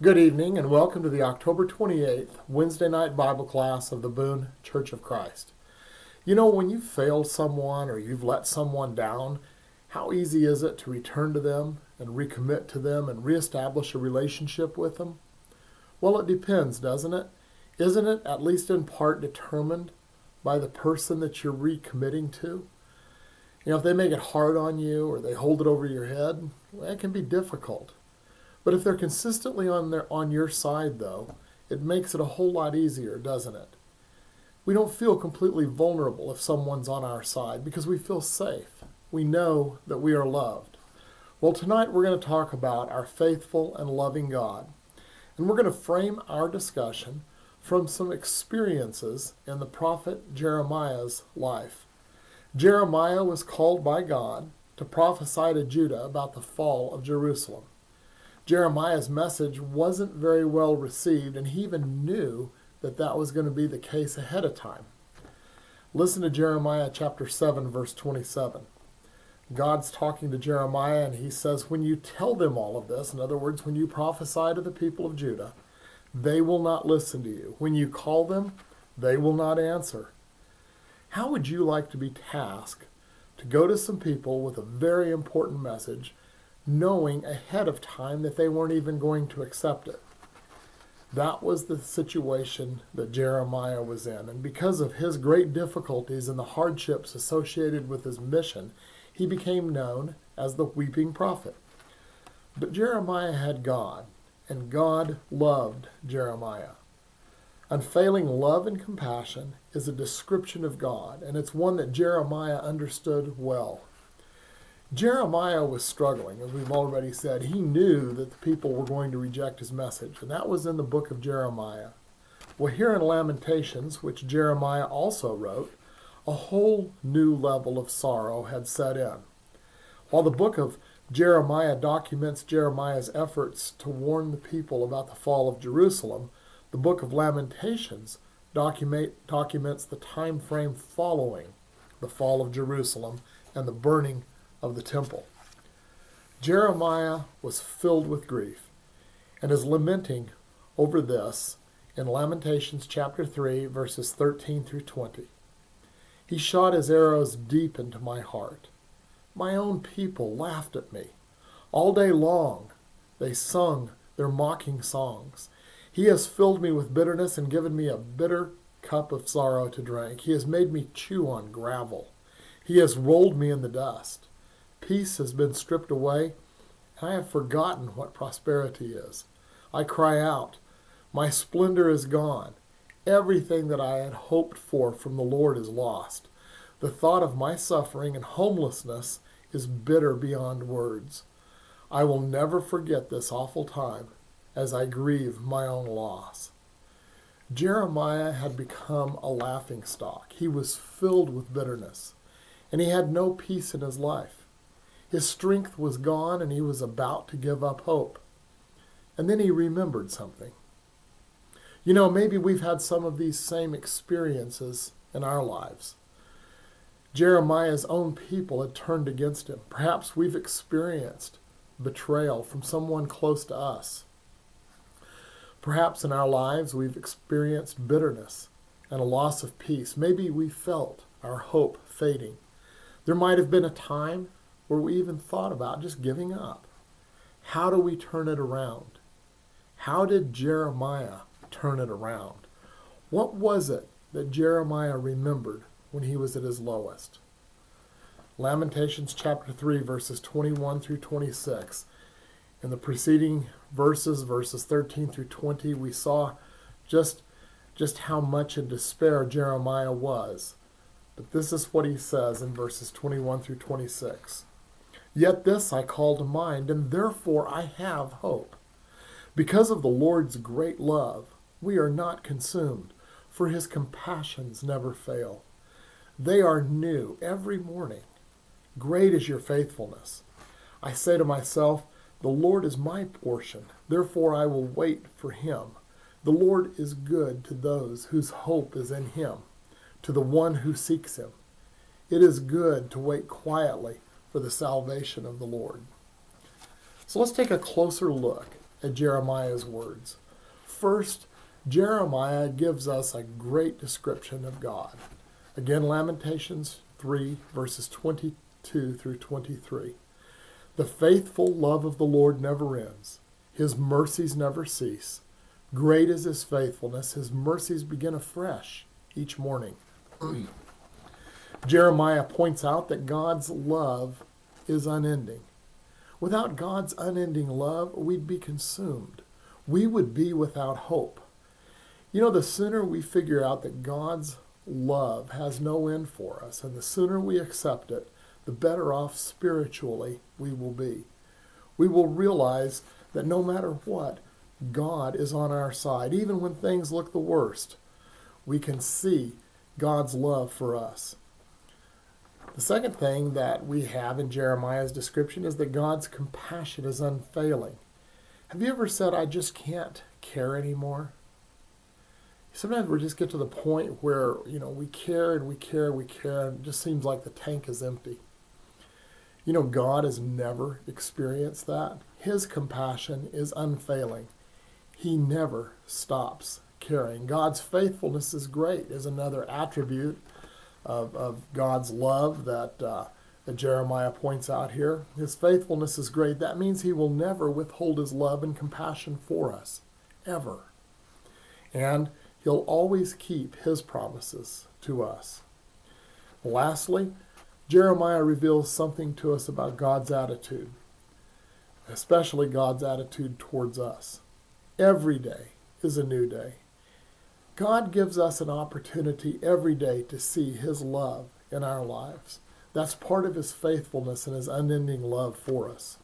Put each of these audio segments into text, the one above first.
Good evening and welcome to the October 28th Wednesday night Bible class of the Boone Church of Christ. You know, when you've failed someone or you've let someone down, how easy is it to return to them and recommit to them and reestablish a relationship with them? Well, it depends, doesn't it? Isn't it at least in part determined by the person that you're recommitting to? You know, if they make it hard on you or they hold it over your head, well, it can be difficult. But if they're consistently on your side, though, it makes it a whole lot easier, doesn't it? We don't feel completely vulnerable if someone's on our side because we feel safe. We know that we are loved. Well, tonight we're going to talk about our faithful and loving God. And we're going to frame our discussion from some experiences in the prophet Jeremiah's life. Jeremiah was called by God to prophesy to Judah about the fall of Jerusalem. Jeremiah's message wasn't very well received, and he even knew that that was going to be the case ahead of time. Listen to Jeremiah chapter 7, verse 27. God's talking to Jeremiah, and he says, when you tell them all of this, in other words, when you prophesy to the people of Judah, they will not listen to you. When you call them, they will not answer. How would you like to be tasked to go to some people with a very important message, knowing ahead of time that they weren't even going to accept it? That was the situation that Jeremiah was in. And because of his great difficulties and the hardships associated with his mission, he became known as the weeping prophet. But Jeremiah had God, and God loved Jeremiah. Unfailing love and compassion is a description of God, and it's one that Jeremiah understood well. Jeremiah was struggling, as we've already said. He knew that the people were going to reject his message, and that was in the book of Jeremiah. Well, here in Lamentations, which Jeremiah also wrote, a whole new level of sorrow had set in. While the book of Jeremiah documents Jeremiah's efforts to warn the people about the fall of Jerusalem, the book of Lamentations documents the time frame following the fall of Jerusalem and the burning of the temple. Jeremiah was filled with grief and is lamenting over this in Lamentations chapter 3, verses 13 through 20. He shot his arrows deep into my heart. My own people laughed at me. All day long they sung their mocking songs. He has filled me with bitterness and given me a bitter cup of sorrow to drink. He has made me chew on gravel. He has rolled me in the dust. Peace has been stripped away, and I have forgotten what prosperity is. I cry out, my splendor is gone. Everything that I had hoped for from the Lord is lost. The thought of my suffering and homelessness is bitter beyond words. I will never forget this awful time as I grieve my own loss. Jeremiah had become a laughingstock. He was filled with bitterness, and he had no peace in his life. His strength was gone, and he was about to give up hope. And then he remembered something. You know, maybe we've had some of these same experiences in our lives. Jeremiah's own people had turned against him. Perhaps we've experienced betrayal from someone close to us. Perhaps in our lives we've experienced bitterness and a loss of peace. Maybe we felt our hope fading. There might have been a time where we even thought about just giving up. How do we turn it around? How did Jeremiah turn it around? What was it that Jeremiah remembered when he was at his lowest? Lamentations chapter 3, verses 21 through 26. In the preceding verses 13 through 20, we saw just how much in despair Jeremiah was. But this is what he says in verses 21 through 26. Yet this I call to mind, and therefore I have hope. Because of the Lord's great love, we are not consumed, for his compassions never fail. They are new every morning. Great is your faithfulness. I say to myself, the Lord is my portion, therefore I will wait for him. The Lord is good to those whose hope is in him, to the one who seeks him. It is good to wait quietly for the salvation of the Lord. So let's take a closer look at Jeremiah's words. First, Jeremiah gives us a great description of God. Again, Lamentations 3, verses 22 through 23. The faithful love of the Lord never ends. His mercies never cease. Great is his faithfulness. His mercies begin afresh each morning. Jeremiah points out that God's love is unending. Without God's unending love, we'd be consumed. We would be without hope. You know, the sooner we figure out that God's love has no end for us, and the sooner we accept it, the better off spiritually we will be. We will realize that no matter what, God is on our side. Even when things look the worst, we can see God's love for us. The second thing that we have in Jeremiah's description is that God's compassion is unfailing. Have you ever said, I just can't care anymore? Sometimes we just get to the point where, we care and we care and we care, and it just seems like the tank is empty. God has never experienced that. His compassion is unfailing. He never stops caring. God's faithfulness is great, is another attribute of God's love that Jeremiah points out here. His faithfulness is great. That means he will never withhold his love and compassion for us, ever. And he'll always keep his promises to us. Lastly, Jeremiah reveals something to us about God's attitude, especially God's attitude towards us. Every day is a new day. God gives us an opportunity every day to see his love in our lives. That's part of his faithfulness and his unending love for us.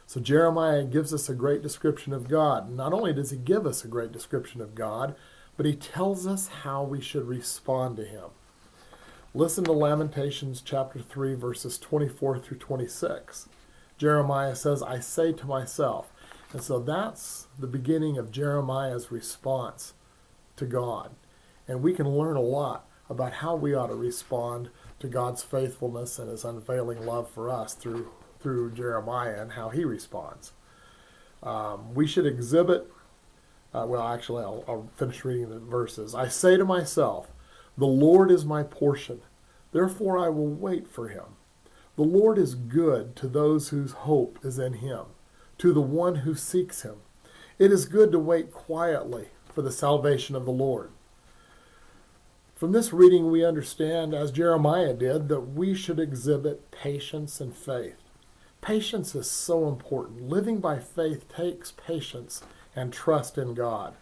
So Jeremiah gives us a great description of God. Not only does he give us a great description of God, but he tells us how we should respond to him. Listen to Lamentations chapter 3, verses 24 through 26. Jeremiah says, I say to myself. And so that's the beginning of Jeremiah's response to God. And we can learn a lot about how we ought to respond to God's faithfulness and his unfailing love for us through Jeremiah and how he responds. We should exhibit, I'll finish reading the verses. I say to myself, the Lord is my portion, therefore I will wait for him. The Lord is good to those whose hope is in him, to the one who seeks him. It is good to wait quietly for the salvation of the Lord. From this reading, we understand, as Jeremiah did, that we should exhibit patience and faith. Patience is so important. Living by faith takes patience and trust in God.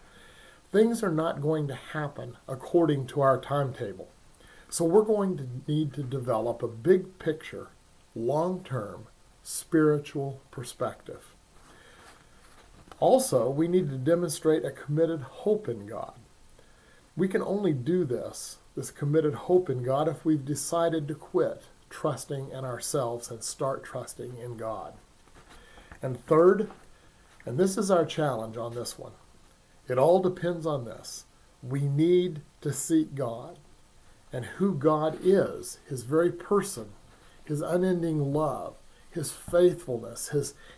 Things are not going to happen according to our timetable. So we're going to need to develop a big picture, long-term, spiritual perspective. Also, we need to demonstrate a committed hope in God. We can only do this committed hope in God, if we've decided to quit trusting in ourselves and start trusting in God. And third, and this is our challenge on this one, it all depends on this. We need to seek God and who God is, his very person, his unending love, his faithfulness,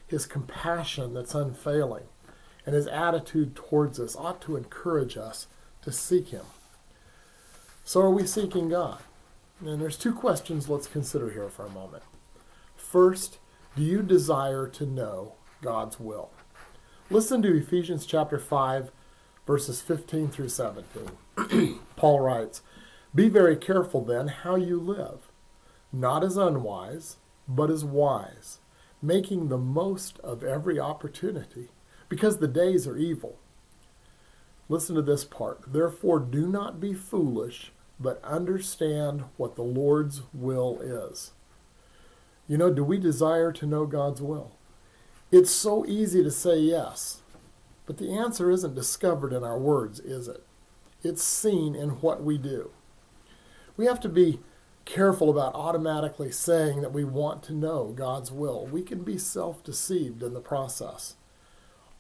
his compassion that's unfailing, and his attitude towards us ought to encourage us to seek him. So are we seeking God? And there's two questions let's consider here for a moment. First, do you desire to know God's will? Listen to Ephesians chapter 5, verses 15 through 17. Paul writes, be very careful then how you live, not as unwise, but as wise, making the most of every opportunity, because the days are evil. Listen to this part. Therefore, do not be foolish, but understand what the Lord's will is. Do we desire to know God's will? It's so easy to say yes, but the answer isn't discovered in our words, is it? It's seen in what we do. We have to be careful about automatically saying that we want to know God's will. We can be self-deceived in the process.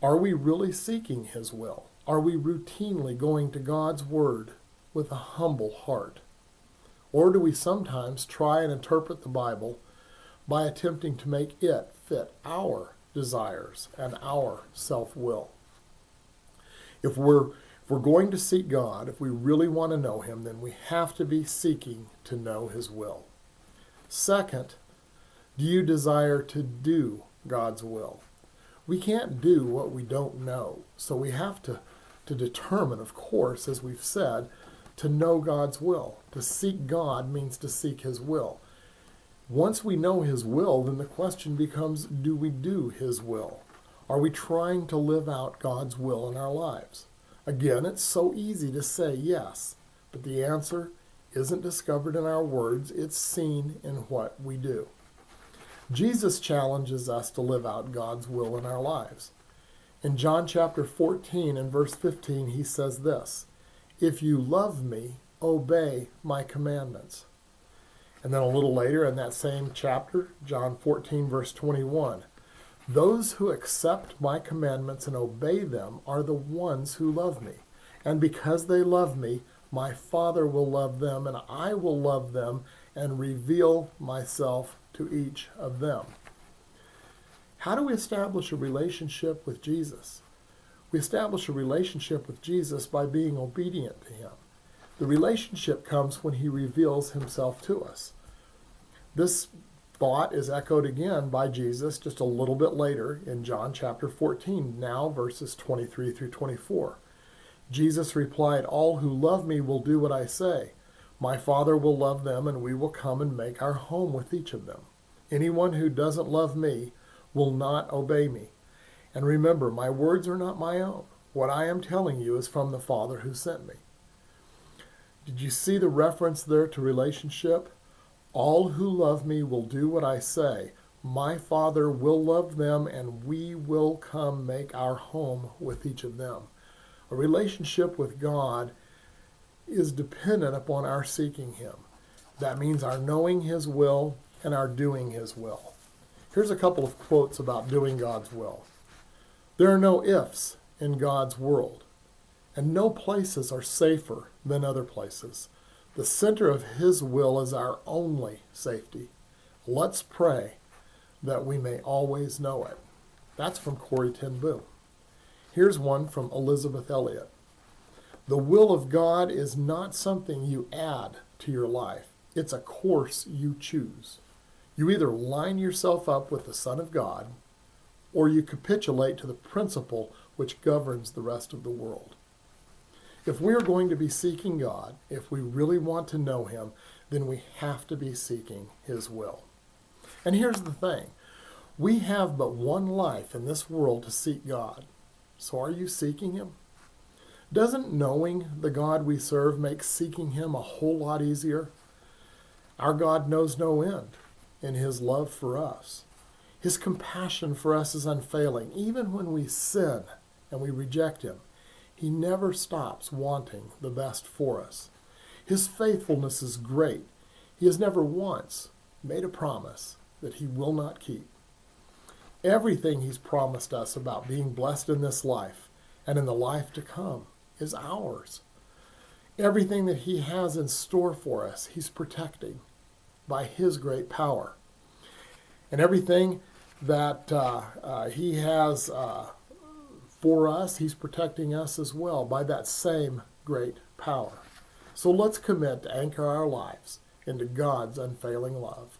Are we really seeking his will? Are we routinely going to God's word with a humble heart? Or do we sometimes try and interpret the Bible by attempting to make it fit our desires and our self-will. If we're going to seek God, if we really want to know him, then we have to be seeking to know his will. Second, do you desire to do God's will? We can't do what we don't know, so we have to determine, of course, as we've said, to know God's will. To seek God means to seek his will. Once we know his will, then the question becomes, do we do his will? Are we trying to live out God's will in our lives? Again, it's so easy to say yes, but the answer isn't discovered in our words, it's seen in what we do. Jesus challenges us to live out God's will in our lives. In John chapter 14 and verse 15, he says this, "If you love me, obey my commandments." And then a little later in that same chapter, John 14 verse 21, "Those who accept my commandments and obey them are the ones who love me. And because they love me, my Father will love them, and I will love them and reveal myself to each of them." How do we establish a relationship with Jesus? We establish a relationship with Jesus by being obedient to him. The relationship comes when he reveals himself to us. This thought is echoed again by Jesus just a little bit later in John chapter 14, now verses 23 through 24. Jesus replied, "All who love me will do what I say. My Father will love them, and we will come and make our home with each of them. Anyone who doesn't love me will not obey me. And remember, my words are not my own. What I am telling you is from the Father who sent me." Did you see the reference there to relationship? All who love me will do what I say. My Father will love them, and we will come make our home with each of them. A relationship with God is dependent upon our seeking him. That means our knowing his will and our doing his will. Here's a couple of quotes about doing God's will. "There are no ifs in God's world, and no places are safer than other places. The center of his will is our only safety. Let's pray that we may always know it." That's from Corrie ten Boom. Here's one from Elizabeth Elliot. "The will of God is not something you add to your life. It's a course you choose. You either line yourself up with the Son of God, or you capitulate to the principle which governs the rest of the world." If we are going to be seeking God, if we really want to know him, then we have to be seeking his will. And here's the thing. We have but one life in this world to seek God. So are you seeking him? Doesn't knowing the God we serve make seeking him a whole lot easier? Our God knows no end in his love for us. His compassion for us is unfailing. Even when we sin and we reject him, he never stops wanting the best for us. His faithfulness is great. He has never once made a promise that he will not keep. Everything he's promised us about being blessed in this life and in the life to come is ours. Everything that he has in store for us, he's protecting by his great power. And everything that he has for us, he's protecting us as well by that same great power. So let's commit to anchor our lives into God's unfailing love.